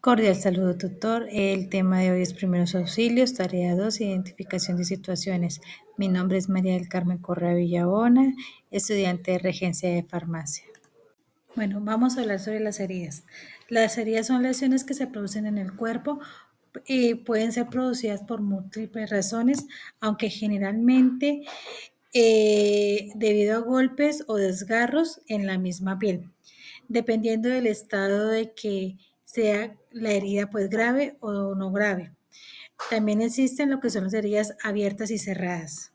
Cordial saludo, tutor. El tema de hoy es primeros auxilios, tarea 2, identificación de situaciones. Mi nombre es María del Carmen Correa Villabona, estudiante de Regencia de Farmacia. Bueno, vamos a hablar sobre las heridas. Las heridas son lesiones que se producen en el cuerpo y pueden ser producidas por múltiples razones, aunque generalmente debido a golpes o desgarros en la misma piel, dependiendo del estado de que sea la herida pues grave o no grave. También existen lo que son las heridas abiertas y cerradas.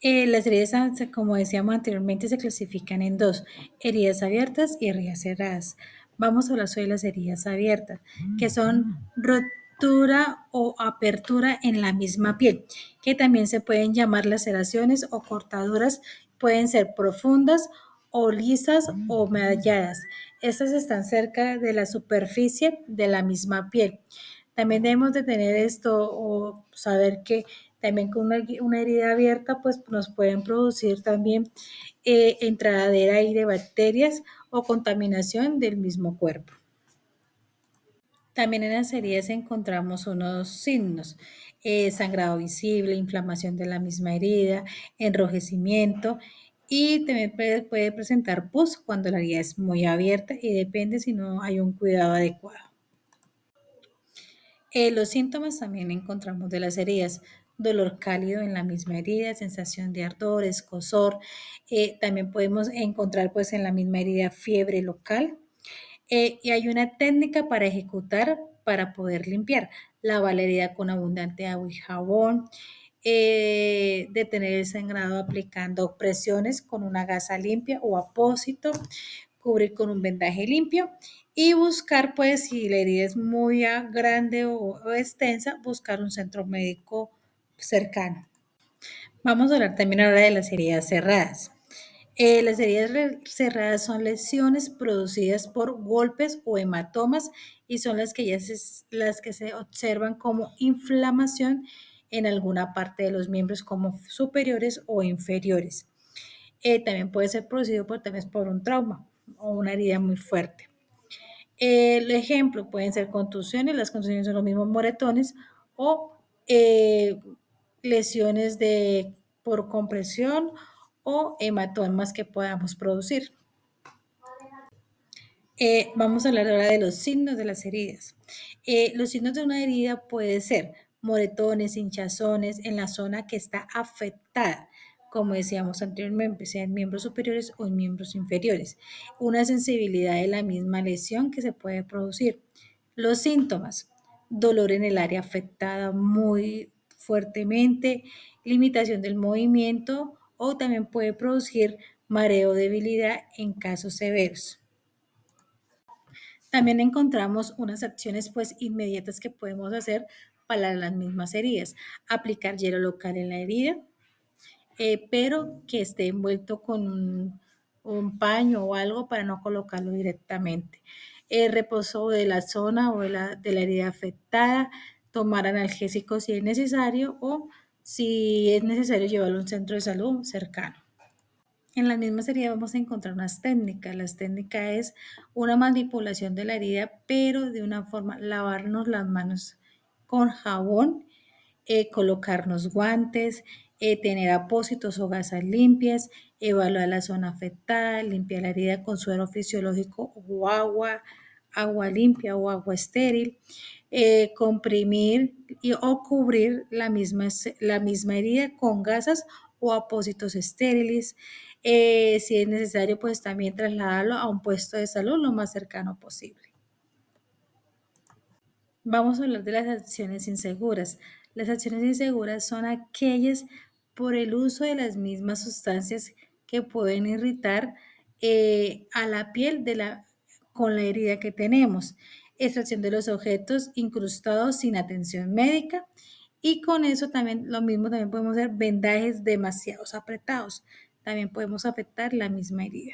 Las heridas, como decíamos anteriormente, se clasifican en dos, heridas abiertas y heridas cerradas. Vamos a hablar sobre las heridas abiertas, que son rotura o apertura en la misma piel, que también se pueden llamar laceraciones o cortaduras, pueden ser profundas o lisas o medalladas. Estas están cerca de la superficie de la misma piel. También debemos de tener esto o saber que también con una herida abierta pues nos pueden producir también entrada de aire, bacterias o contaminación del mismo cuerpo. También en las heridas encontramos unos signos, sangrado visible, inflamación de la misma herida, enrojecimiento y también puede presentar pus cuando la herida es muy abierta y depende si no hay un cuidado adecuado. Los síntomas también encontramos de las heridas, dolor cálido en la misma herida, sensación de ardor, escozor, también podemos encontrar pues en la misma herida fiebre local, y hay una técnica para ejecutar para poder limpiar. Lavar la herida con abundante agua y jabón, detener el sangrado aplicando presiones con una gasa limpia o apósito, cubrir con un vendaje limpio y buscar, pues, si la herida es muy grande o extensa, buscar un centro médico cercano. Vamos a hablar también ahora de las heridas cerradas. Las heridas cerradas son lesiones producidas por golpes o hematomas y son las que se observan como inflamación en alguna parte de los miembros como superiores o inferiores. También puede ser producido tal vez por un trauma o una herida muy fuerte. El ejemplo pueden ser contusiones, las contusiones son los mismos moretones o eh, lesiones por compresión o hematomas que podamos producir. Vamos a hablar ahora de los signos de las heridas. Los signos de una herida puede ser moretones, hinchazones en la zona que está afectada, como decíamos anteriormente, sea en miembros superiores o en miembros inferiores. Una sensibilidad de la misma lesión que se puede producir. Los síntomas, dolor en el área afectada muy fuertemente, limitación del movimiento o también puede producir mareo o debilidad en casos severos. También encontramos unas acciones pues inmediatas que podemos hacer para las mismas heridas. Aplicar hielo local en la herida, pero que esté envuelto con un paño o algo para no colocarlo directamente. El reposo de la zona o de la herida afectada, tomar analgésicos si es necesario o si es necesario llevarlo a un centro de salud cercano. En la misma herida vamos a encontrar unas técnicas. Las técnicas es una manipulación de la herida, pero de una forma, lavarnos las manos con jabón, colocarnos guantes, tener apósitos o gasas limpias, evaluar la zona afectada, limpiar la herida con suero fisiológico o agua limpia o agua estéril, comprimir o cubrir la misma herida con gasas o apósitos estériles. Si es necesario, pues también trasladarlo a un puesto de salud lo más cercano posible. Vamos a hablar de las acciones inseguras. Las acciones inseguras son aquellas por el uso de las mismas sustancias que pueden irritar a la piel con la herida que tenemos. Extracción de los objetos incrustados sin atención médica. Y con eso también lo mismo también podemos hacer vendajes demasiado apretados. También podemos afectar la misma herida.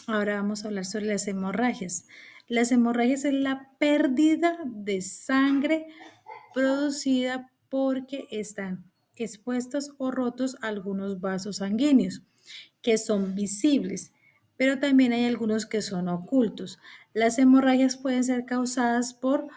Ahora vamos a hablar sobre las hemorragias. Las hemorragias es la pérdida de sangre producida porque están expuestos o rotos algunos vasos sanguíneos que son visibles, pero también hay algunos que son ocultos. Las hemorragias pueden ser causadas por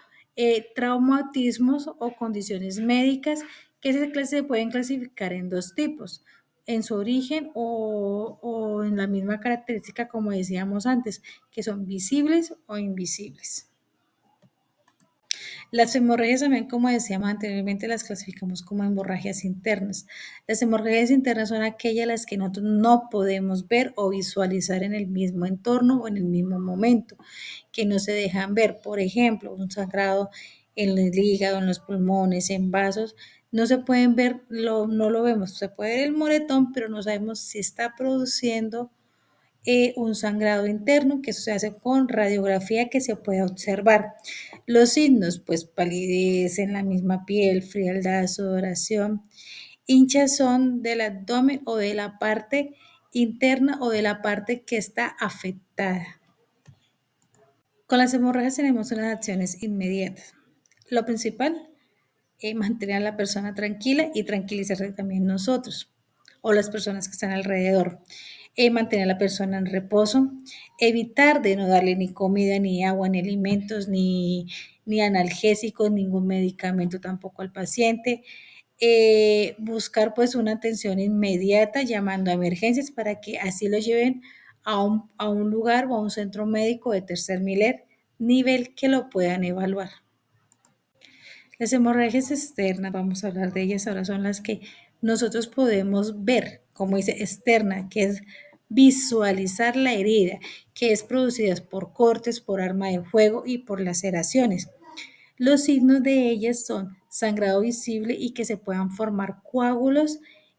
traumatismos o condiciones médicas que se pueden clasificar en dos tipos, en su origen o en la misma característica como decíamos antes, que son visibles o invisibles. Las hemorragias también, como decíamos anteriormente, las clasificamos como hemorragias internas. Las hemorragias internas son aquellas las que nosotros no podemos ver o visualizar en el mismo entorno o en el mismo momento, que no se dejan ver. Por ejemplo, un sangrado en el hígado, en los pulmones, en vasos, no se pueden ver, no lo vemos. Se puede ver el moretón, pero no sabemos si está produciendo un sangrado interno, que eso se hace con radiografía que se puede observar. Los signos, pues palidez en la misma piel, frialdad, sudoración, hinchazón del abdomen o de la parte interna o de la parte que está afectada. Con las hemorragias tenemos unas acciones inmediatas. Lo principal es mantener a la persona tranquila y tranquilizarse también nosotros o las personas que están alrededor. Mantener a la persona en reposo, evitar de no darle ni comida, ni agua, ni alimentos, ni analgésicos, ningún medicamento tampoco al paciente. Buscar pues una atención inmediata llamando a emergencias para que así lo lleven a un lugar o a un centro médico de tercer nivel que lo puedan evaluar. Las hemorragias externas, vamos a hablar de ellas ahora, son las que nosotros podemos ver, como dice externa, que es visualizar la herida, que es producida por cortes, por arma de fuego y por laceraciones. Los signos de ellas son sangrado visible y que se puedan formar coágulos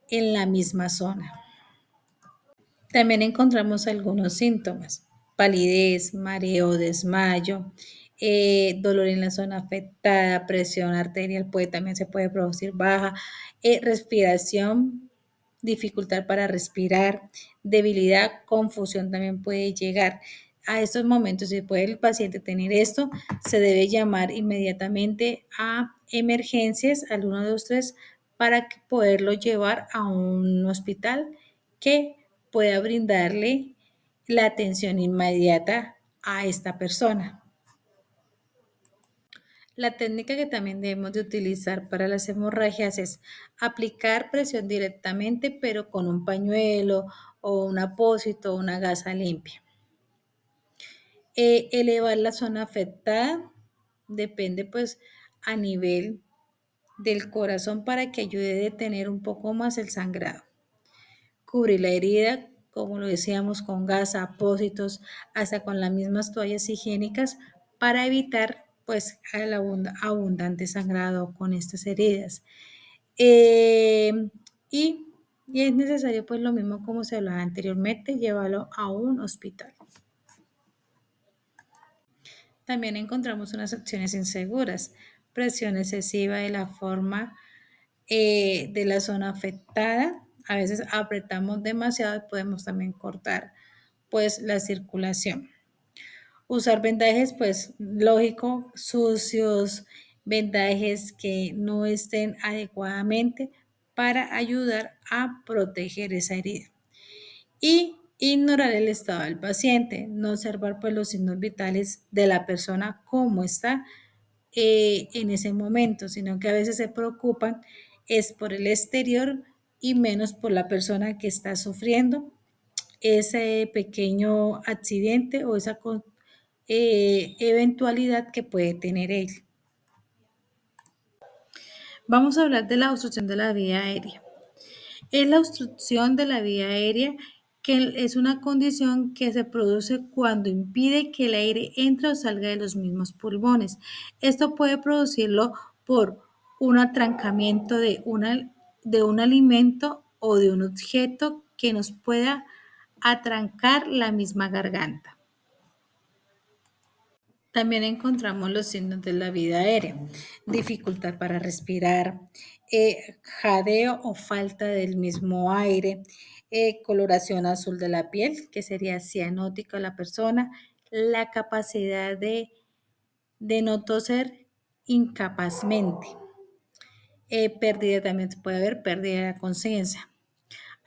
en la misma zona. También encontramos algunos síntomas: palidez, mareo, desmayo, dolor en la zona afectada, presión arterial también se puede producir baja, respiración, dificultad para respirar, debilidad, confusión también puede llegar. A estos momentos, si puede el paciente tener esto, se debe llamar inmediatamente a emergencias al 123 para poderlo llevar a un hospital que pueda brindarle la atención inmediata a esta persona. La técnica que también debemos de utilizar para las hemorragias es aplicar presión directamente, pero con un pañuelo o un apósito o una gasa limpia. Elevar la zona afectada depende pues a nivel del corazón para que ayude a detener un poco más el sangrado. Cubrir la herida, como lo decíamos, con gasa, apósitos, hasta con las mismas toallas higiénicas para evitar pues el abundante sangrado con estas heridas. Eh, y, y es necesario pues lo mismo como se hablaba anteriormente, llevarlo a un hospital. También encontramos unas acciones inseguras, presión excesiva de la forma de la zona afectada. A veces apretamos demasiado y podemos también cortar pues la circulación. Usar vendajes pues lógico, sucios, vendajes que no estén adecuadamente para ayudar a proteger esa herida. Y ignorar el estado del paciente, no observar pues los signos vitales de la persona cómo está en ese momento, sino que a veces se preocupan es por el exterior y menos por la persona que está sufriendo ese pequeño accidente o esa eventualidad que puede tener él. Vamos a hablar de la obstrucción de la vía aérea. Es la obstrucción de la vía aérea, que es una condición que se produce cuando impide que el aire entre o salga de los mismos pulmones. Esto puede producirlo por un atrancamiento de un alimento o de un objeto que nos pueda atrancar la misma garganta. También encontramos los signos de la vida aérea: dificultad para respirar, jadeo o falta del mismo aire, coloración azul de la piel, que sería cianótica la persona, la capacidad de no toser incapazmente, pérdida, también se puede haber pérdida de la conciencia.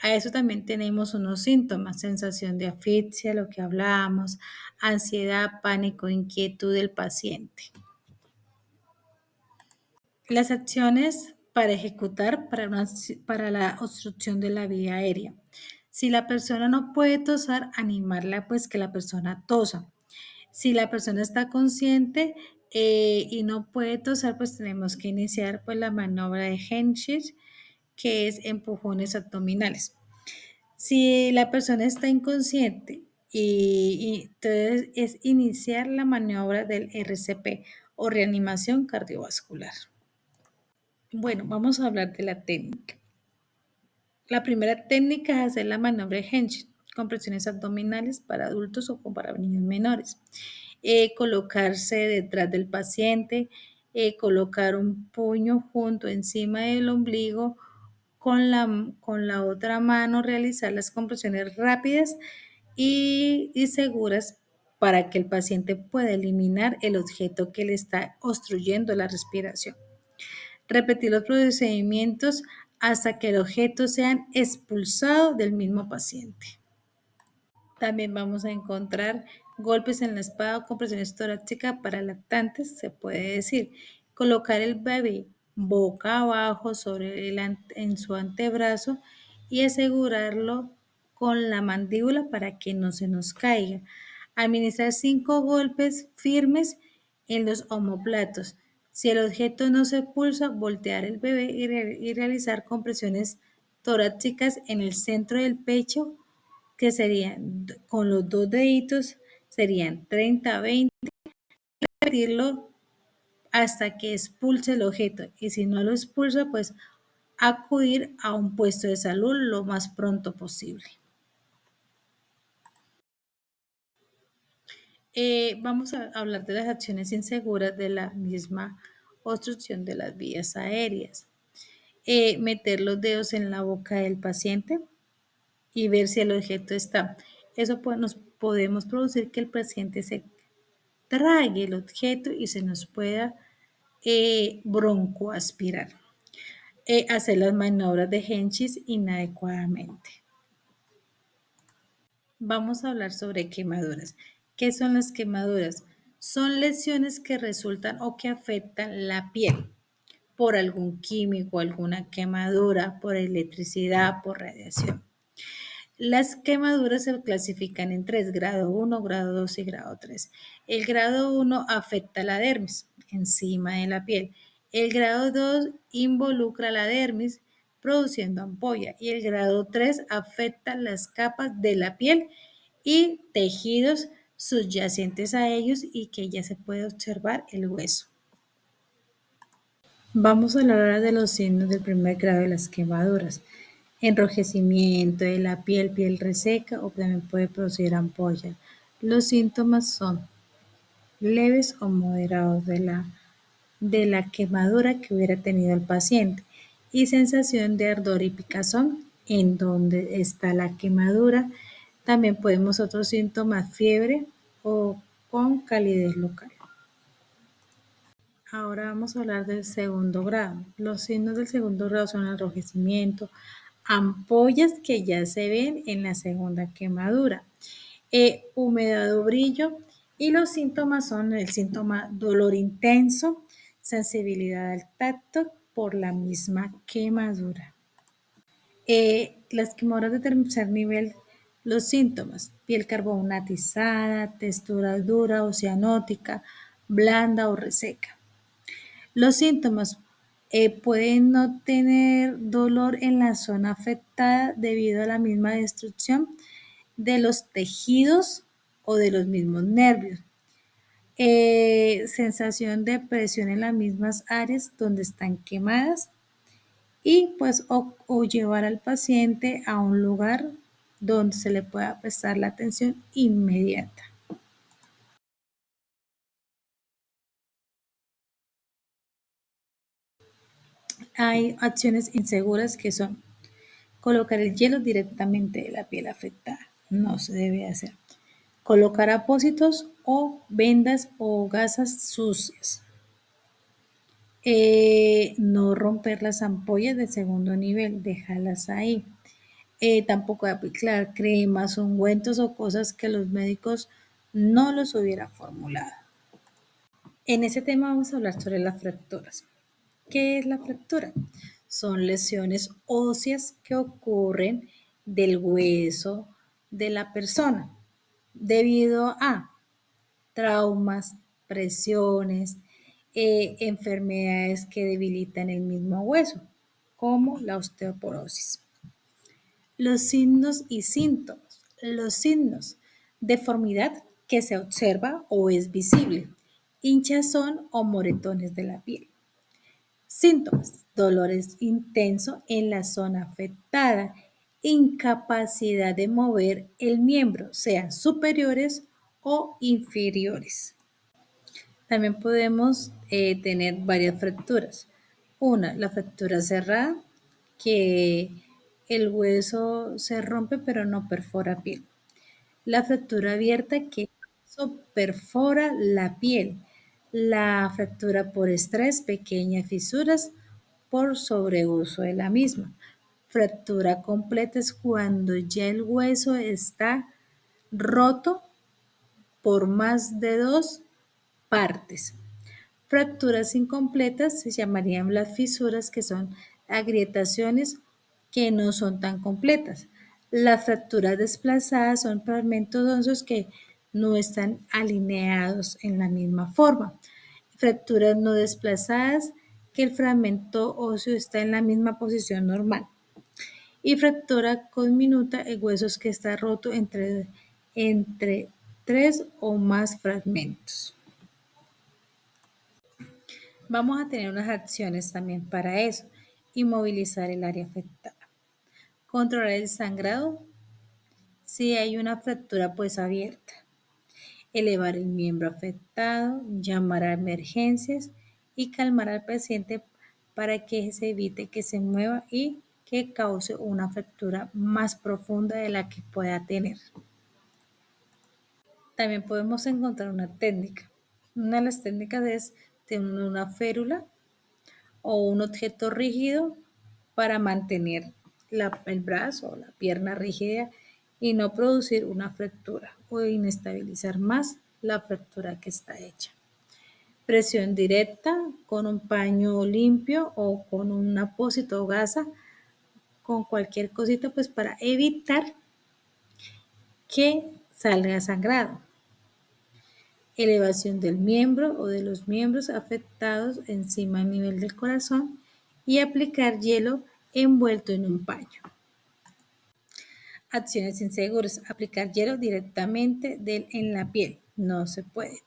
A eso también tenemos unos síntomas, sensación de asfixia, lo que hablábamos, ansiedad, pánico, inquietud del paciente. Las acciones para ejecutar para la obstrucción de la vía aérea. Si la persona no puede tosar, animarla pues que la persona tosa. Si la persona está consciente y no puede tosar, pues tenemos que iniciar pues la maniobra de Henschel, que es empujones abdominales. Si la persona está inconsciente y entonces es iniciar la maniobra del RCP o reanimación cardiovascular. Bueno, vamos a hablar de la técnica. La primera técnica es hacer la maniobra de Henschel, compresiones abdominales para adultos o para niños menores. Colocarse detrás del paciente, colocar un puño junto encima del ombligo, con la otra mano realizar las compresiones rápidas y seguras para que el paciente pueda eliminar el objeto que le está obstruyendo la respiración. Repetir los procedimientos hasta que el objeto sea expulsado del mismo paciente. También vamos a encontrar golpes en la espalda o compresiones torácicas para lactantes, se puede decir. Colocar el bebé boca abajo en su antebrazo y asegurarlo con la mandíbula para que no se nos caiga. Administrar 5 golpes firmes en los omóplatos. Si el objeto no se pulsa, voltear el bebé y realizar compresiones torácicas en el centro del pecho, que serían con los 2 deditos, serían 30, 20, repetirlo hasta que expulse el objeto. Y si no lo expulsa, pues acudir a un puesto de salud lo más pronto posible. Vamos a hablar de las acciones inseguras de la misma obstrucción de las vías aéreas. Meter los dedos en la boca del paciente y ver si el objeto está. Eso nos podemos producir que el paciente se trague el objeto y se nos pueda broncoaspirar. Hacer las maniobras de Henschel inadecuadamente. Vamos a hablar sobre quemaduras. ¿Qué son las quemaduras? Son lesiones que resultan o que afectan la piel por algún químico, alguna quemadura, por electricidad, por radiación. Las quemaduras se clasifican en 3, grado 1, grado 2 y grado 3. El grado 1 afecta la dermis, encima de la piel. El grado 2 involucra la dermis, produciendo ampolla. Y el grado 3 afecta las capas de la piel y tejidos subyacentes a ellos y que ya se puede observar el hueso. Vamos a hablar de los signos del primer grado de las quemaduras. Enrojecimiento de la piel, piel reseca o también puede producir ampolla. Los síntomas son leves o moderados de la quemadura que hubiera tenido el paciente y sensación de ardor y picazón en donde está la quemadura. También podemos otros síntomas, fiebre o con calidez local. Ahora vamos a hablar del segundo grado. Los signos del segundo grado son enrojecimiento, ampollas que ya se ven en la segunda quemadura, humedad o brillo, y los síntomas son el síntoma dolor intenso, sensibilidad al tacto por la misma quemadura. Las quemaduras de tercer nivel, los síntomas: piel carbonatizada, textura dura o cianótica, blanda o reseca. Los síntomas pueden no tener dolor en la zona afectada debido a la misma destrucción de los tejidos o de los mismos nervios. Sensación de presión en las mismas áreas donde están quemadas y pues o llevar al paciente a un lugar donde se le pueda prestar la atención inmediata. Hay acciones inseguras que son colocar el hielo directamente de la piel afectada. No se debe hacer. Colocar apósitos o vendas o gasas sucias. No romper las ampollas de segundo nivel, dejarlas ahí. Tampoco de aplicar cremas, ungüentos o cosas que los médicos no los hubieran formulado. En ese tema vamos a hablar sobre las fracturas. ¿Qué es la fractura? Son lesiones óseas que ocurren del hueso de la persona debido a traumas, presiones, enfermedades que debilitan el mismo hueso, como la osteoporosis. Los signos y síntomas. Los signos: deformidad que se observa o es visible, hinchazón o moretones de la piel. Síntomas: dolores intensos en la zona afectada, incapacidad de mover el miembro, sean superiores o inferiores. También podemos tener varias fracturas. Una, la fractura cerrada, que el hueso se rompe pero no perfora piel. La fractura abierta, que eso perfora la piel. La fractura por estrés, pequeñas fisuras por sobreuso de la misma. Fractura completa es cuando ya el hueso está roto por más de dos partes. Fracturas incompletas se llamarían las fisuras, que son agrietaciones que no son tan completas. Las fracturas desplazadas son fragmentos óseos que no están alineados en la misma forma. Fracturas no desplazadas, que el fragmento óseo está en la misma posición normal. Y fractura conminuta, el hueso que está roto entre tres o más fragmentos. Vamos a tener unas acciones también para eso. Inmovilizar el área afectada. Controlar el sangrado si hay una fractura pues abierta. Elevar el miembro afectado, llamar a emergencias y calmar al paciente para que se evite que se mueva y que cause una fractura más profunda de la que pueda tener. También podemos encontrar una técnica. Una de las técnicas es tener una férula o un objeto rígido para mantener el brazo o la pierna rígida y no producir una fractura o inestabilizar más la fractura que está hecha. Presión directa con un paño limpio o con un apósito o gasa, con cualquier cosita pues para evitar que salga sangrado. Elevación del miembro o de los miembros afectados encima a nivel del corazón y aplicar hielo envuelto en un paño. Acciones inseguras: aplicar hielo directamente en la piel, no se puede.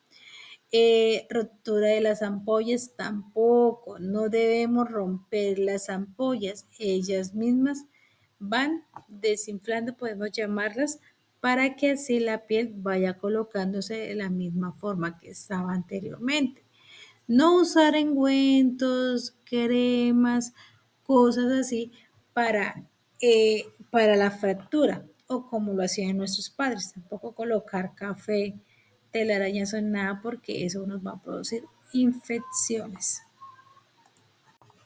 Ruptura de las ampollas tampoco, no debemos romper las ampollas, ellas mismas van desinflando, podemos llamarlas, para que así la piel vaya colocándose de la misma forma que estaba anteriormente. No usar ungüentos, cremas, cosas así para la fractura o como lo hacían nuestros padres. Tampoco colocar café, telarañas o nada, porque eso nos va a producir infecciones.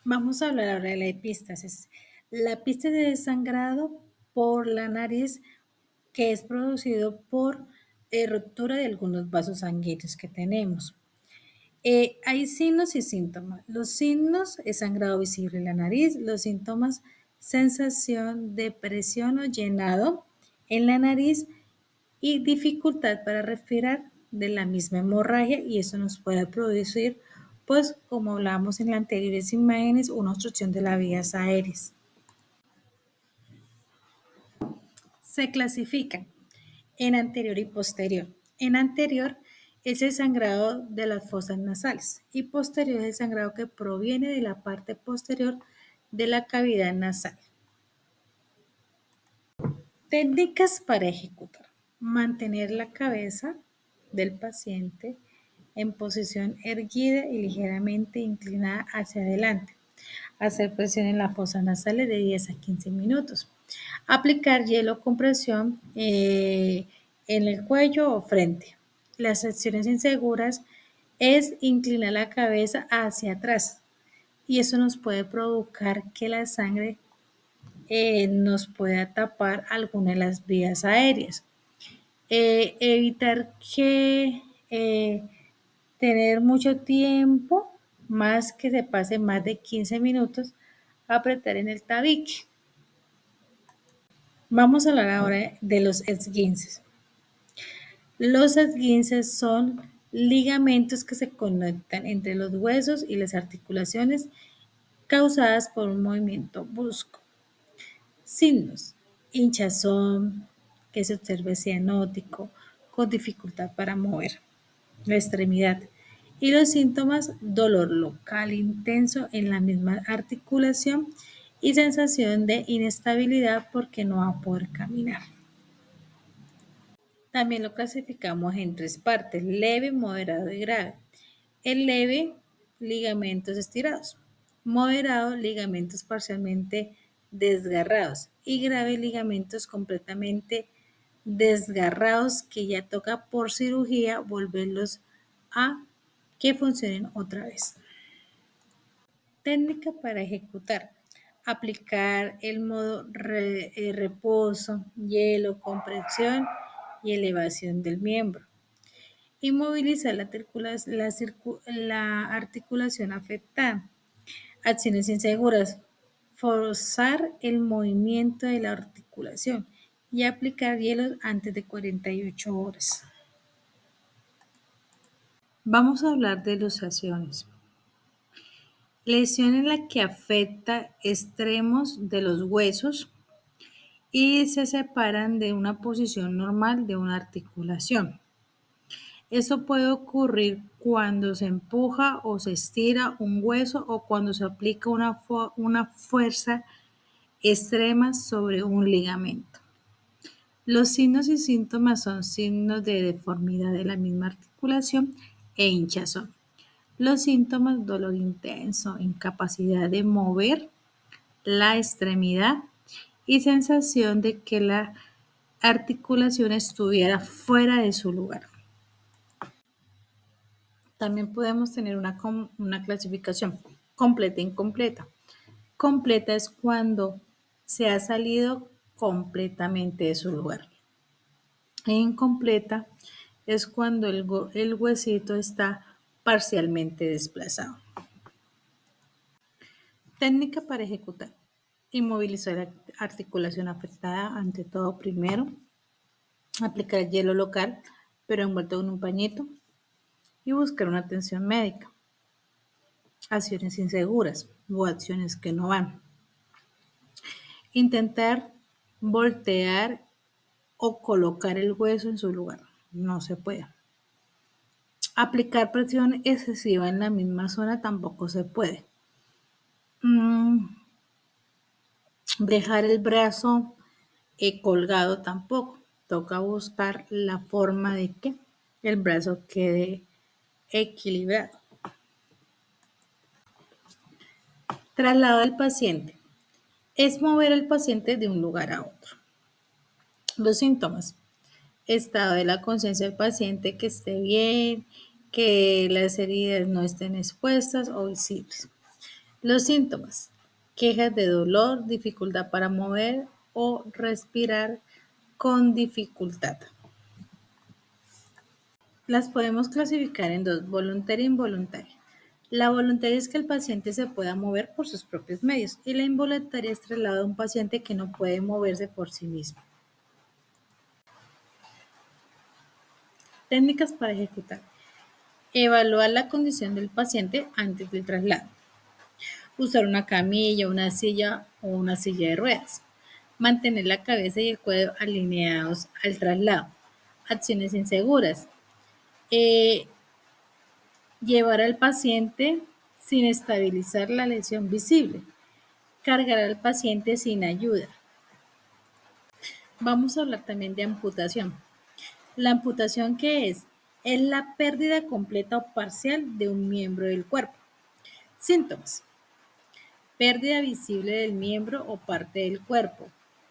Vamos a hablar ahora de la epístasis. La epístasis es sangrado por la nariz que es producido por ruptura de algunos vasos sanguíneos que tenemos. Hay signos y síntomas. Los signos es sangrado visible en la nariz. Los síntomas: sensación de presión o llenado en la nariz y dificultad para respirar de la misma hemorragia, y eso nos puede producir, pues como hablábamos en las anteriores imágenes, una obstrucción de las vías aéreas. Se clasifican en anterior y posterior. En anterior es el sangrado de las fosas nasales y posterior es el sangrado que proviene de la parte posterior de la cavidad nasal. Técnicas para ejecutar: mantener la cabeza del paciente en posición erguida y ligeramente inclinada hacia adelante. Hacer presión en las fosas nasales de 10 a 15 minutos. Aplicar hielo con presión en el cuello o frente. Las acciones inseguras es inclinar la cabeza hacia atrás y eso nos puede provocar que la sangre nos pueda tapar alguna de las vías aéreas. Evitar que tener mucho tiempo, más que se pase más de 15 minutos, apretar en el tabique. Vamos a hablar ahora de los esguinces. Los esguinces son ligamentos que se conectan entre los huesos y las articulaciones causadas por un movimiento brusco. Signos: hinchazón, que se observa cianótico, con dificultad para mover la extremidad. Y los síntomas: dolor local intenso en la misma articulación y sensación de inestabilidad porque no va a poder caminar. También lo clasificamos en tres partes: leve, moderado y grave. El leve, ligamentos estirados; moderado, ligamentos parcialmente desgarrados; y grave, ligamentos completamente desgarrados que ya toca por cirugía volverlos a que funcionen otra vez. Técnica para ejecutar: aplicar el modo reposo, hielo, compresión y elevación del miembro. Inmovilizar la articulación afectada. Acciones inseguras: forzar el movimiento de la articulación y aplicar hielos antes de 48 horas. Vamos a hablar de luxaciones. Lesión en la que afecta extremos de los huesos y se separan de una posición normal de una articulación. Esto puede ocurrir cuando se empuja o se estira un hueso o cuando se aplica una fuerza extrema sobre un ligamento. Los signos y síntomas son signos de deformidad de la misma articulación e hinchazón. Los síntomas: dolor intenso, incapacidad de mover la extremidad y sensación de que la articulación estuviera fuera de su lugar. También podemos tener una clasificación: completa e incompleta. Completa es cuando se ha salido completamente de su lugar. E incompleta es cuando el huesito está parcialmente desplazado. Técnica para ejecutar: inmovilizar la articulación afectada, ante todo primero, aplicar hielo local pero envuelto en un pañito y buscar una atención médica. Acciones inseguras o acciones que no van: intentar voltear o colocar el hueso en su lugar, no se puede. Aplicar presión excesiva en la misma zona, tampoco se puede. Dejar el brazo colgado, tampoco. Toca buscar la forma de que el brazo quede equilibrado. Traslado del paciente: es mover al paciente de un lugar a otro. Los síntomas: estado de la conciencia del paciente que esté bien, que las heridas no estén expuestas o visibles. Los síntomas: quejas de dolor, dificultad para mover o respirar con dificultad. Las podemos clasificar en dos: voluntaria e involuntaria. La voluntaria es que el paciente se pueda mover por sus propios medios y la involuntaria es traslado a un paciente que no puede moverse por sí mismo. Técnicas para ejecutar: evaluar la condición del paciente antes del traslado. Usar una camilla, una silla o una silla de ruedas. Mantener la cabeza y el cuello alineados al traslado. Acciones inseguras: eh, llevar al paciente sin estabilizar la lesión visible. Cargar al paciente sin ayuda. Vamos a hablar también de amputación. La amputación, ¿qué es? Es la pérdida completa o parcial de un miembro del cuerpo. Síntomas: pérdida visible del miembro o parte del cuerpo.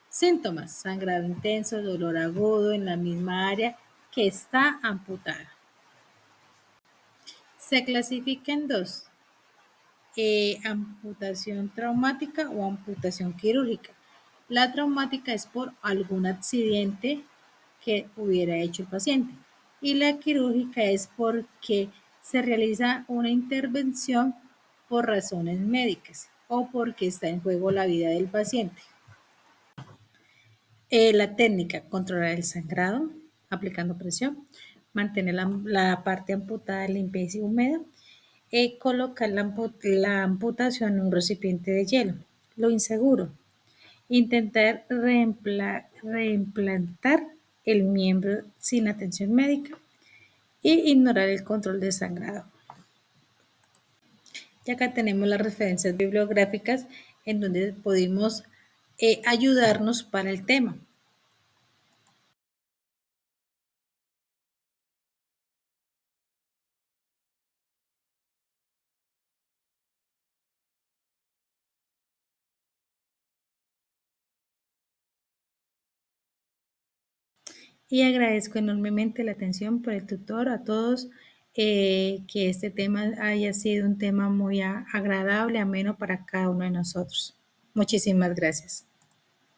Síntomas: sangrado intenso, dolor agudo en la misma área que está amputada. Se clasifica en dos: amputación traumática o amputación quirúrgica. La traumática es por algún accidente que hubiera hecho el paciente. Y la quirúrgica es porque se realiza una intervención por razones médicas o porque está en juego la vida del paciente. La técnica, controlar el sangrado, aplicando presión, mantener la parte amputada limpia y húmeda, colocar la amputación en un recipiente de hielo. Lo inseguro, intentar reimplantar el miembro sin atención médica y ignorar el control de sangrado. Y acá tenemos las referencias bibliográficas en donde pudimos ayudarnos para el tema. Y agradezco enormemente la atención por el tutor, a todos, que este tema haya sido un tema muy agradable, ameno para cada uno de nosotros. Muchísimas gracias.